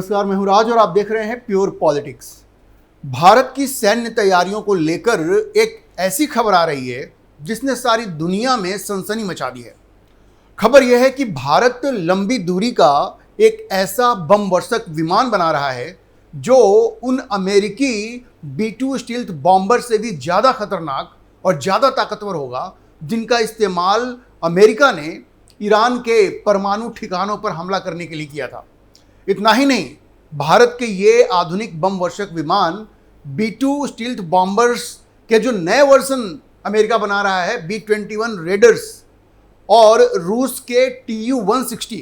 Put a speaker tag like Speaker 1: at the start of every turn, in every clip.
Speaker 1: नमस्कार, मैं हूं राज और आप देख रहे हैं प्योर पॉलिटिक्स। भारत की सैन्य तैयारियों को लेकर एक ऐसी खबर आ रही है जिसने सारी दुनिया में सनसनी मचा दी है। खबर यह है कि भारत लंबी दूरी का एक ऐसा बम वर्षक विमान बना रहा है जो उन अमेरिकी B-2 स्टील्थ बॉम्बर से भी ज़्यादा खतरनाक और ज़्यादा ताकतवर होगा, जिनका इस्तेमाल अमेरिका ने ईरान के परमाणु ठिकानों पर हमला करने के लिए किया था। इतना ही नहीं, भारत के ये आधुनिक बम वर्षक विमान B-2 स्टील्थ बॉम्बर्स के जो नए वर्जन अमेरिका बना रहा है, B-21 रेडर्स, और रूस के Tu-160,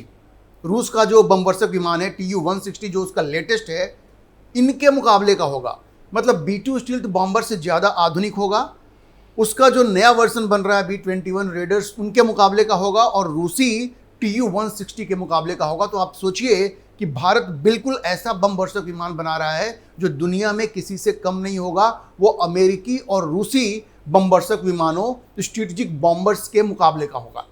Speaker 1: रूस का जो बम वर्षक विमान है Tu-160 जो उसका लेटेस्ट है, इनके मुकाबले का होगा। मतलब B-2 स्टील्थ बॉम्बर से ज़्यादा आधुनिक होगा। उसका जो नया वर्जन बन रहा है B-21 रेडर्स, उनके मुकाबले का होगा, और रूसी Tu-160 के मुकाबले का होगा। तो आप सोचिए कि भारत बिल्कुल ऐसा बम वर्षक विमान बना रहा है जो दुनिया में किसी से कम नहीं होगा। वो अमेरिकी और रूसी बम वर्षक विमानों, स्ट्रेटेजिक बॉम्बर्स के मुकाबले का होगा।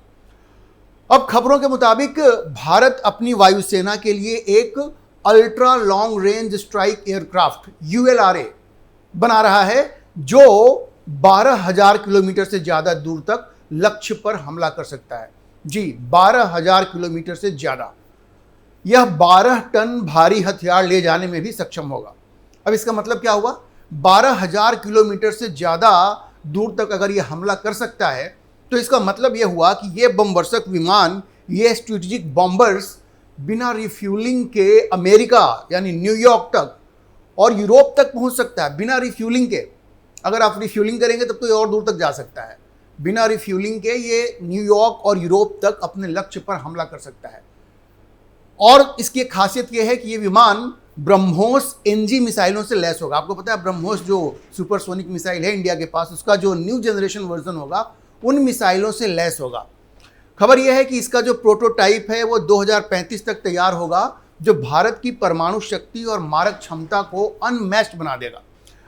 Speaker 1: अब खबरों के मुताबिक भारत अपनी वायुसेना के लिए एक ultra long range strike aircraft ULRA बना रहा है जो 12,000 किलोमीटर से ज़्यादा दूर तक लक्ष्य पर हमला कर सकता है। जी, 12,000 किलोमीटर से ज़्यादा। यह 12 टन भारी हथियार ले जाने में भी सक्षम होगा। अब इसका मतलब क्या हुआ? 12,000 किलोमीटर से ज़्यादा दूर तक अगर यह हमला कर सकता है तो इसका मतलब यह हुआ कि ये बम वर्षक विमान, ये स्ट्रेटेजिक बॉम्बर्स बिना रिफ्यूलिंग के अमेरिका यानी न्यूयॉर्क तक और यूरोप तक पहुंच सकता है। बिना रिफ्यूलिंग के, अगर आप रिफ्यूलिंग करेंगे तब तो ये और दूर तक जा सकता है। बिना रिफ्यूलिंग के ये न्यूयॉर्क और यूरोप तक अपने लक्ष्य पर हमला कर सकता है। और इसकी एक खासियत यह है कि ये विमान ब्रह्मोस NG मिसाइलों से लैस होगा। आपको पता है ब्रह्मोस जो सुपरसोनिक मिसाइल है इंडिया के पास, उसका जो न्यू जनरेशन वर्जन होगा उन मिसाइलों से लैस होगा। खबर यह है कि इसका जो प्रोटोटाइप है वो 2035 तक तैयार होगा, जो भारत की परमाणु शक्ति और मारक क्षमता को अनमैच्ड बना देगा।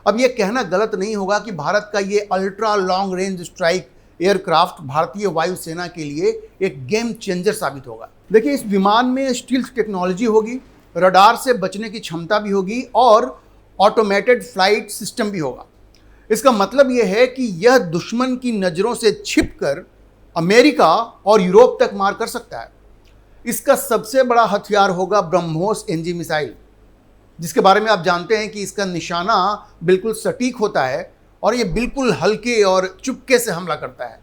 Speaker 1: अब यह कहना गलत नहीं होगा कि भारत का ये ultra long range strike aircraft भारतीय वायुसेना के लिए एक गेम चेंजर साबित होगा। देखिए, इस विमान में स्टील्थ टेक्नोलॉजी होगी, रडार से बचने की क्षमता भी होगी और ऑटोमेटेड फ्लाइट सिस्टम भी होगा। इसका मतलब यह है कि यह दुश्मन की नज़रों से छिपकर अमेरिका और यूरोप तक मार कर सकता है। इसका सबसे बड़ा हथियार होगा ब्रह्मोस NG मिसाइल, जिसके बारे में आप जानते हैं कि इसका निशाना बिल्कुल सटीक होता है और ये बिल्कुल हल्के और चुपके से हमला करता है।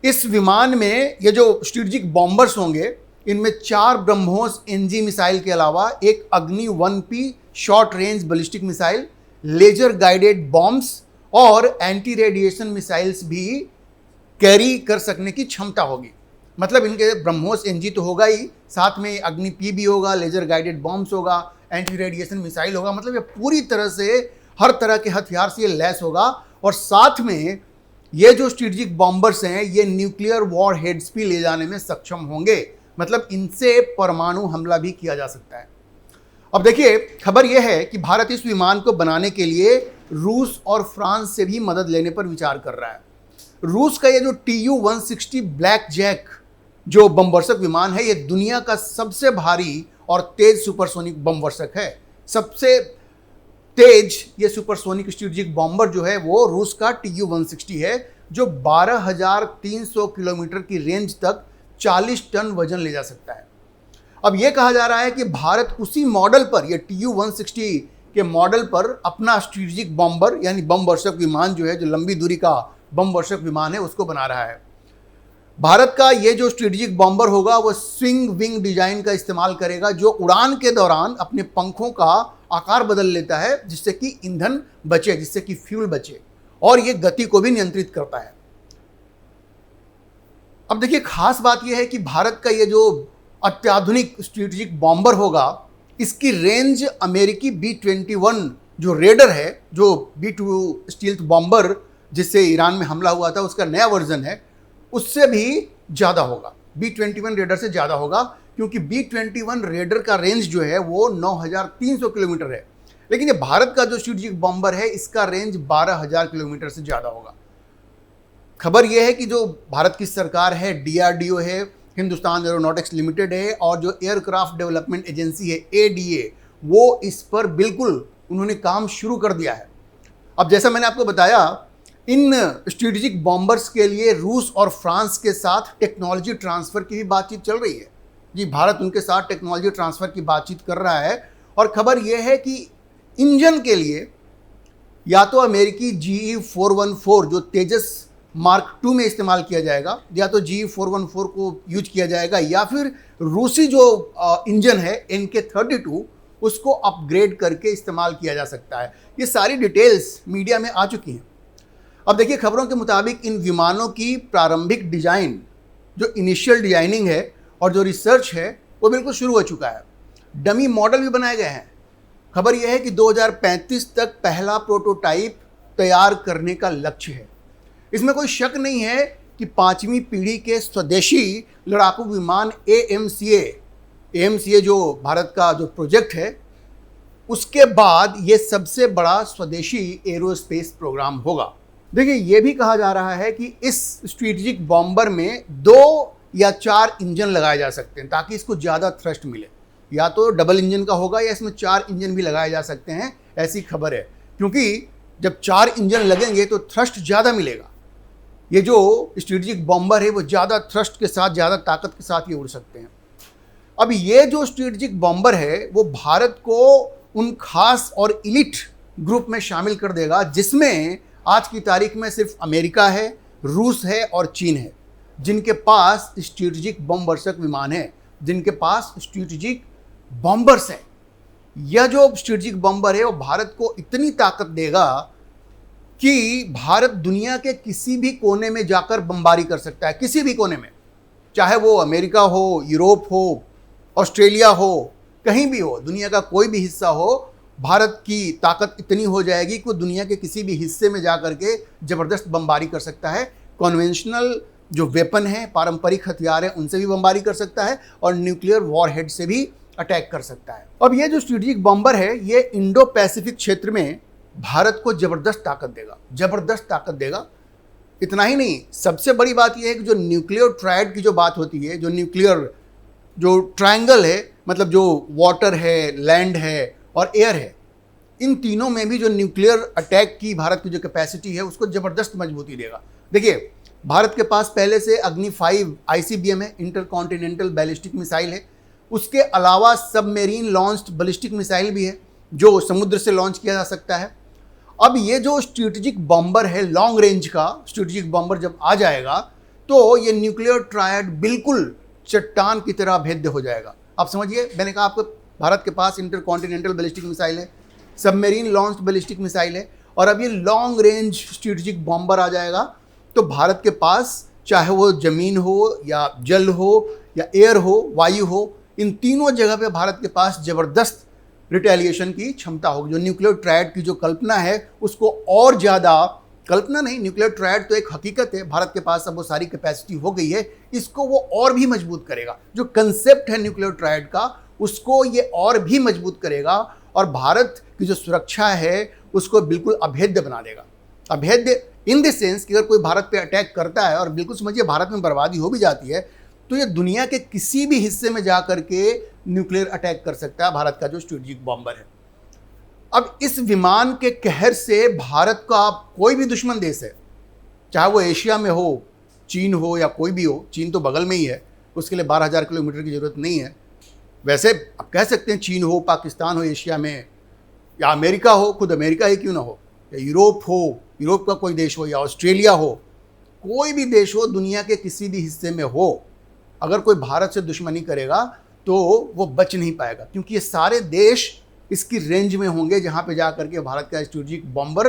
Speaker 1: इस विमान में ये जो स्ट्रेटेजिक बॉम्बर्स होंगे, इनमें 4 ब्रह्मोस NG मिसाइल के अलावा एक Agni 1P short range ballistic missile, laser guided bombs और एंटी रेडिएशन मिसाइल्स भी कैरी कर सकने की क्षमता होगी। मतलब इनके ब्रह्मोस NG तो होगा ही, साथ में अग्नि P भी होगा, लेजर गाइडेड बॉम्ब्स होगा, एंटी रेडिएशन मिसाइल होगा। मतलब ये पूरी तरह से हर तरह के हथियार से ये लैस होगा। और साथ में ये जो स्ट्रेटेजिक बॉम्बर्स हैं, ये न्यूक्लियर वॉर हेड्स भी ले जाने में सक्षम होंगे। मतलब इनसे परमाणु हमला भी किया जा सकता है। अब देखिए, खबर यह है कि भारत इस विमान को बनाने के लिए रूस और फ्रांस से भी मदद लेने पर विचार कर रहा है। रूस का ये जो Tu-160 ब्लैक जैक जो बम वर्षक विमान है, ये दुनिया का सबसे भारी और तेज सुपरसोनिक बम वर्षक है। सबसे तेज ये सुपरसोनिक स्ट्रेटेजिक बॉम्बर जो है वो रूस का Tu-160 है, जो 12,300 किलोमीटर की रेंज तक 40 टन वजन ले जा सकता है। अब ये कहा जा रहा है कि भारत उसी मॉडल पर, ये Tu-160 के मॉडल पर अपना स्ट्रेटेजिक बॉम्बर यानी बम वर्षक विमान जो है, जो लंबी दूरी का बम वर्षक विमान है, उसको बना रहा है। भारत का ये जो स्ट्रेटेजिक बॉम्बर होगा वो स्विंग विंग डिजाइन का इस्तेमाल करेगा, जो उड़ान के दौरान अपने पंखों का आकार बदल लेता है, जिससे कि ईंधन बचे, जिससे कि फ्यूल बचे, और ये गति को भी नियंत्रित करता है। अब देखिए, खास बात यह है कि भारत का ये जो अत्याधुनिक स्ट्रेटेजिक बॉम्बर होगा, इसकी रेंज अमेरिकी B-21 जो रेडर है, जो B-2 स्टील्थ बॉम्बर जिससे ईरान में हमला हुआ था, उसका नया वर्जन है, उससे भी ज़्यादा होगा। B-21 रेडर से ज़्यादा होगा, क्योंकि B-21 रेडर का रेंज जो है वो 9,300 किलोमीटर है, लेकिन ये भारत का जो स्ट्रेटेजिक बॉम्बर है, इसका रेंज 12,000 किलोमीटर से ज़्यादा होगा। खबर यह है कि जो भारत की सरकार है, DRDO है, हिंदुस्तान एरोनॉटिक्स लिमिटेड है और जो एयरक्राफ्ट डेवलपमेंट एजेंसी है ADA, वो इस पर बिल्कुल उन्होंने काम शुरू कर दिया है। अब जैसा मैंने आपको बताया, इन स्ट्रेटेजिक बॉम्बर्स के लिए रूस और फ्रांस के साथ टेक्नोलॉजी ट्रांसफ़र की भी बातचीत चल रही है। जी, भारत उनके साथ टेक्नोलॉजी ट्रांसफ़र की बातचीत कर रहा है और खबर यह है कि इंजन के लिए या तो अमेरिकी GE414 जो तेजस मार्क 2 में इस्तेमाल किया जाएगा, या तो GE414 को यूज किया जाएगा, या फिर रूसी जो इंजन है NK-32 उसको अपग्रेड करके इस्तेमाल किया जा सकता है। ये सारी डिटेल्स मीडिया में आ चुकी हैं। अब देखिए, खबरों के मुताबिक इन विमानों की प्रारंभिक डिजाइन, जो इनिशियल डिजाइनिंग है और जो रिसर्च है, वो बिल्कुल शुरू हो चुका है। डमी मॉडल भी बनाए गए हैं। खबर यह है कि 2035 तक पहला प्रोटोटाइप तैयार करने का लक्ष्य है। इसमें कोई शक नहीं है कि 5वीं पीढ़ी के स्वदेशी लड़ाकू विमान AMCA जो भारत का जो प्रोजेक्ट है, उसके बाद ये सबसे बड़ा स्वदेशी एरोस्पेस प्रोग्राम होगा। देखिए, ये भी कहा जा रहा है कि इस स्ट्रेटेजिक बॉम्बर में 2 या 4 इंजन लगाए जा सकते हैं ताकि इसको ज़्यादा थ्रस्ट मिले। या तो डबल इंजन का होगा या इसमें 4 इंजन भी लगाए जा सकते हैं, ऐसी खबर है। क्योंकि जब 4 इंजन लगेंगे तो थ्रस्ट ज़्यादा मिलेगा। ये जो स्ट्रेटेजिक बॉम्बर है वो ज़्यादा थ्रस्ट के साथ, ज़्यादा ताकत के साथ ये उड़ सकते हैं। अब ये जो स्ट्रेटेजिक बॉम्बर है वो भारत को उन खास और इलिट ग्रुप में शामिल कर देगा जिसमें आज की तारीख में सिर्फ अमेरिका है, रूस है और चीन है, जिनके पास स्ट्रेटेजिक बमवर्षक विमान है, जिनके पास स्ट्रेटेजिक बॉम्बर्स हैं। यह जो स्ट्रेटेजिक बॉम्बर है वो भारत को इतनी ताकत देगा कि भारत दुनिया के किसी भी कोने में जाकर बमबारी कर सकता है, किसी भी कोने में, चाहे वो अमेरिका हो, यूरोप हो, ऑस्ट्रेलिया हो, कहीं भी हो, दुनिया का कोई भी हिस्सा हो, भारत की ताकत इतनी हो जाएगी कि वो दुनिया के किसी भी हिस्से में जा करके ज़बरदस्त बमबारी कर सकता है। कॉन्वेंशनल जो वेपन है, पारंपरिक हथियार हैं, उनसे भी बमबारी कर सकता है और न्यूक्लियर वॉरहेड से भी अटैक कर सकता है। अब ये जो स्ट्रेटेजिक बॉम्बर है ये इंडो पैसिफिक क्षेत्र में भारत को ज़बरदस्त ताकत देगा, ज़बरदस्त ताकत देगा। इतना ही नहीं, सबसे बड़ी बात यह है कि जो न्यूक्लियर ट्रायड की जो बात होती है, जो न्यूक्लियर जो ट्रायंगल है, मतलब जो वाटर है, लैंड है और एयर है, इन तीनों में भी जो न्यूक्लियर अटैक की भारत की जो कैपेसिटी है उसको ज़बरदस्त मजबूती देगा। देखिए, भारत के पास पहले से अग्नि 5 ICBM है, इंटरकॉन्टिनेंटल बैलिस्टिक मिसाइल है। उसके अलावा सबमेरीन लॉन्च्ड बैलिस्टिक मिसाइल भी है जो समुद्र से लॉन्च किया जा सकता है। अब ये जो स्ट्रेटेजिक बॉम्बर है, लॉन्ग रेंज का स्ट्रेटेजिक बॉम्बर जब आ जाएगा तो ये न्यूक्लियर ट्रायड बिल्कुल चट्टान की तरह भेद्य हो जाएगा। आप समझिए, मैंने कहा आपको भारत के पास इंटरकॉन्टिनेंटल बैलिस्टिक मिसाइल है, सबमेरीन लॉन्च्ड बैलिस्टिक मिसाइल है और अब ये लॉन्ग रेंज स्ट्रेटेजिक बॉम्बर आ जाएगा। तो भारत के पास चाहे वो ज़मीन हो या जल हो या एयर हो, वायु हो, इन तीनों जगह पे भारत के पास ज़बरदस्त रिटेलिएशन की क्षमता होगी। जो न्यूक्लियर ट्रायड की जो कल्पना है उसको और ज़्यादा, कल्पना नहीं, न्यूक्लियर ट्रायड तो एक हकीकत है, भारत के पास अब वो सारी कैपेसिटी हो गई है, इसको वो और भी मजबूत करेगा। जो कंसेप्ट है न्यूक्लियर ट्रायड का उसको ये और भी मजबूत करेगा और भारत की जो सुरक्षा है उसको बिल्कुल अभेद्य बना देगा। अभेद्य इन द सेंस कि अगर कोई भारत पे अटैक करता है और बिल्कुल समझिए भारत में बर्बादी हो भी जाती है तो ये दुनिया के किसी भी हिस्से में जा करके न्यूक्लियर अटैक कर सकता है भारत का जो स्ट्रेटेजिक बॉम्बर है। अब इस विमान के कहर से भारत का कोई भी दुश्मन देश है, चाहे वो एशिया में हो, चीन हो या कोई भी हो, चीन तो बगल में ही है, उसके लिए 12,000 किलोमीटर की ज़रूरत नहीं है। वैसे आप कह सकते हैं चीन हो, पाकिस्तान हो एशिया में, या अमेरिका हो, खुद अमेरिका ही क्यों ना हो, या यूरोप हो, यूरोप का कोई देश हो, या ऑस्ट्रेलिया हो, कोई भी देश हो दुनिया के किसी भी हिस्से में हो, अगर कोई भारत से दुश्मनी करेगा तो वो बच नहीं पाएगा, क्योंकि ये सारे देश इसकी रेंज में होंगे जहाँ पे जा करके भारत का स्ट्रेटेजिक बॉम्बर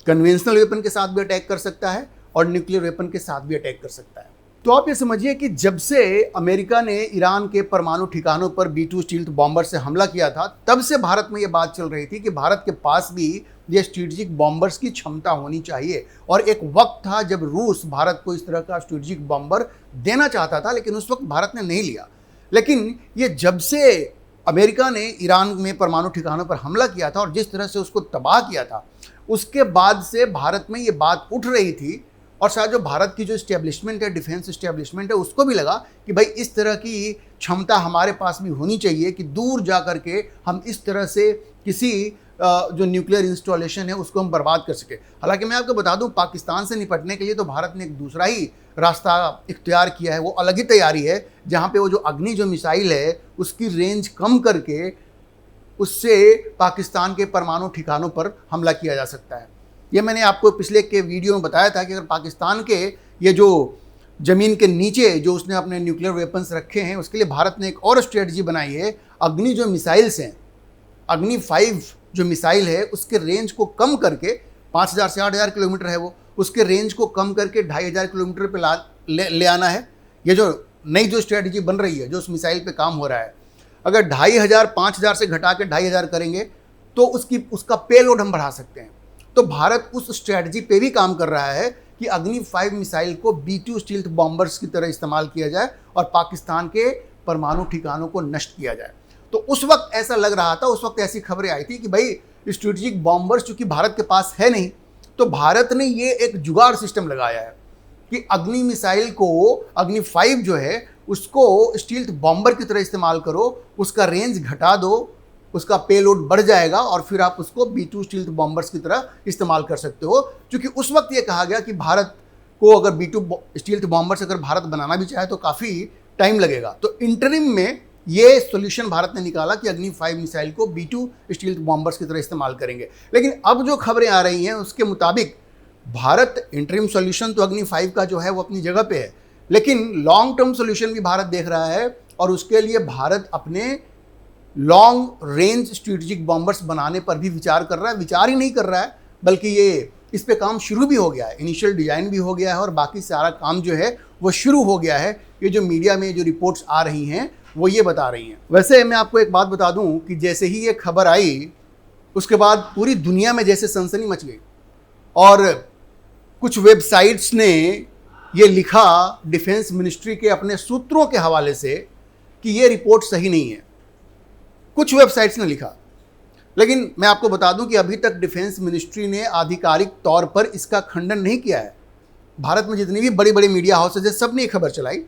Speaker 1: कन्वेंशनल वेपन के साथ भी अटैक कर सकता है और न्यूक्लियर वेपन के साथ भी अटैक कर सकता है। तो आप ये समझिए कि जब से अमेरिका ने ईरान के परमाणु ठिकानों पर B-2 स्टील्थ बॉम्बर से हमला किया था, तब से भारत में ये बात चल रही थी कि भारत के पास भी ये स्ट्रेटेजिक बॉम्बर्स की क्षमता होनी चाहिए। और एक वक्त था जब रूस भारत को इस तरह का स्ट्रेटेजिक बॉम्बर देना चाहता था, लेकिन उस वक्त भारत ने नहीं लिया। लेकिन ये जब से अमेरिका ने ईरान में परमाणु ठिकानों पर हमला किया था और जिस तरह से उसको तबाह किया था, उसके बाद से भारत में ये बात उठ रही थी और शायद जो भारत की जो इस्टेब्लिशमेंट है, डिफेंस इस्टेब्लिशमेंट है, उसको भी लगा कि भाई इस तरह की क्षमता हमारे पास भी होनी चाहिए कि दूर जा कर के हम इस तरह से किसी जो न्यूक्लियर इंस्टॉलेशन है उसको हम बर्बाद कर सके। हालांकि मैं आपको बता दूं, पाकिस्तान से निपटने के लिए तो भारत ने एक दूसरा ही रास्ता इख्तियार किया है, वो अलग ही तैयारी है, जहां पे वो जो अग्नि जो मिसाइल है उसकी रेंज कम करके उससे पाकिस्तान के परमाणु ठिकानों पर हमला किया जा सकता है। ये मैंने आपको पिछले के वीडियो में बताया था कि अगर पाकिस्तान के ये जो ज़मीन के नीचे जो उसने अपने न्यूक्लियर वेपन्स रखे हैं, उसके लिए भारत ने एक और स्ट्रेटजी बनाई है। अग्नि जो मिसाइल्स हैं, अग्नि 5 जो मिसाइल है उसके रेंज को कम करके, 5000 से 8000 किलोमीटर है वो, उसके रेंज को कम करके 2500 किलोमीटर पे ले आना है। ये जो नई जो स्ट्रेटजी बन रही है, जो उस मिसाइल पे काम हो रहा है, अगर 2500 5000 से घटा के 2500 करेंगे तो उसका पेलोड हम बढ़ा सकते हैं। तो भारत उस स्ट्रेटजी पे भी काम कर रहा है कि अग्नि 5 मिसाइल को B2 स्टील्थ बॉम्बर्स की तरह इस्तेमाल किया जाए और पाकिस्तान के परमाणु ठिकानों को नष्ट किया जाए। तो उस वक्त ऐसा लग रहा था, उस वक्त ऐसी खबरें आई थी कि भाई स्ट्रेटेजिक बॉम्बर्स चूंकि भारत के पास है नहीं, तो भारत ने ये एक जुगाड़ सिस्टम लगाया है कि अग्नि मिसाइल को, अग्नि 5 जो है उसको स्टील्थ बॉम्बर की तरह इस्तेमाल करो, उसका रेंज घटा दो, उसका पेलोड बढ़ जाएगा और फिर आप उसको B2 स्टील्थ बॉम्बर्स की तरह इस्तेमाल कर सकते हो। क्योंकि उस वक्त ये कहा गया कि भारत को अगर B2 स्टील्थ बॉम्बर्स अगर भारत बनाना भी चाहे तो काफ़ी टाइम लगेगा। तो इंटरिम में ये सॉल्यूशन भारत ने निकाला कि अग्नि 5 मिसाइल को B2 स्टील्थ बॉम्बर्स की तरह इस्तेमाल करेंगे। लेकिन अब जो खबरें आ रही हैं उसके मुताबिक भारत, इंटरिम सॉल्यूशन तो अग्नि 5 का जो है वो अपनी जगह पे है, लेकिन लॉन्ग टर्म सॉल्यूशन भी भारत देख रहा है और उसके लिए भारत अपने लॉन्ग रेंज स्ट्रेटेजिक बॉम्बर्स बनाने पर भी विचार कर रहा है। विचार ही नहीं कर रहा है, बल्कि ये इस पे काम शुरू भी हो गया है, इनिशियल डिज़ाइन भी हो गया है और बाकी सारा काम जो है वो शुरू हो गया है। ये जो मीडिया में जो रिपोर्ट्स आ रही हैं वो ये बता रही हैं। वैसे मैं आपको एक बात बता दूं कि जैसे ही ये खबर आई उसके बाद पूरी दुनिया में जैसे सनसनी मच गई और कुछ वेबसाइट्स ने ये लिखा डिफेंस मिनिस्ट्री के अपने सूत्रों के हवाले से कि ये रिपोर्ट सही नहीं है। कुछ वेबसाइट्स ने लिखा, लेकिन मैं आपको बता दूं कि अभी तक डिफेंस मिनिस्ट्री ने आधिकारिक तौर पर इसका खंडन नहीं किया है। भारत में जितनी भी बड़ी बड़ी मीडिया हाउसेज है सब ने ये खबर चलाई,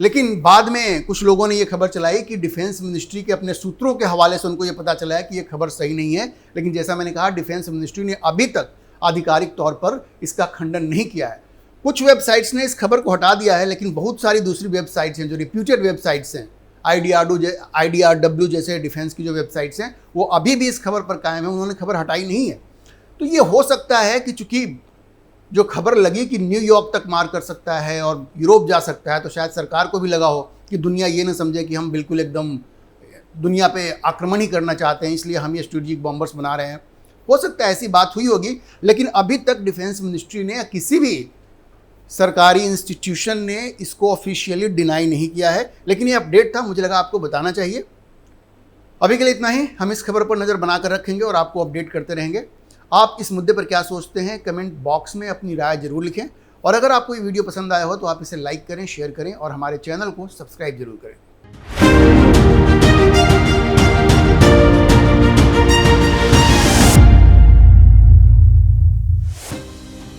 Speaker 1: लेकिन बाद में कुछ लोगों ने ये खबर चलाई कि डिफेंस मिनिस्ट्री के अपने सूत्रों के हवाले से उनको ये पता चला है कि ये खबर सही नहीं है। लेकिन जैसा मैंने कहा, डिफेंस मिनिस्ट्री ने अभी तक आधिकारिक तौर पर इसका खंडन नहीं किया है। कुछ वेबसाइट्स ने इस खबर को हटा दिया है, लेकिन बहुत सारी दूसरी वेबसाइट्स हैं जो रिप्यूटेड वेबसाइट्स हैं, IDRW जैसे डिफेंस की जो वेबसाइट्स हैं, वो अभी भी इस खबर पर कायम है, उन्होंने खबर हटाई नहीं है। तो ये हो सकता है कि चूंकि जो खबर लगी कि न्यूयॉर्क तक मार कर सकता है और यूरोप जा सकता है, तो शायद सरकार को भी लगा हो कि दुनिया ये न समझे कि हम बिल्कुल एकदम दुनिया पे आक्रमण ही करना चाहते हैं, इसलिए हम ये स्ट्रेटेजिक बॉम्बर्स बना रहे हैं। हो सकता है ऐसी बात हुई होगी, लेकिन अभी तक डिफेंस मिनिस्ट्री ने या किसी भी सरकारी इंस्टीट्यूशन ने इसको ऑफिशियली डिनाई नहीं किया है। लेकिन ये अपडेट था, मुझे लगा आपको बताना चाहिए। अभी के लिए इतना ही। हम इस खबर पर नज़र बनाकर रखेंगे और आपको अपडेट करते रहेंगे। आप इस मुद्दे पर क्या सोचते हैं, कमेंट बॉक्स में अपनी राय जरूर लिखें। और अगर आपको ये वीडियो पसंद आया हो तो आप इसे लाइक करें, शेयर करें और हमारे चैनल को सब्सक्राइब जरूर करें।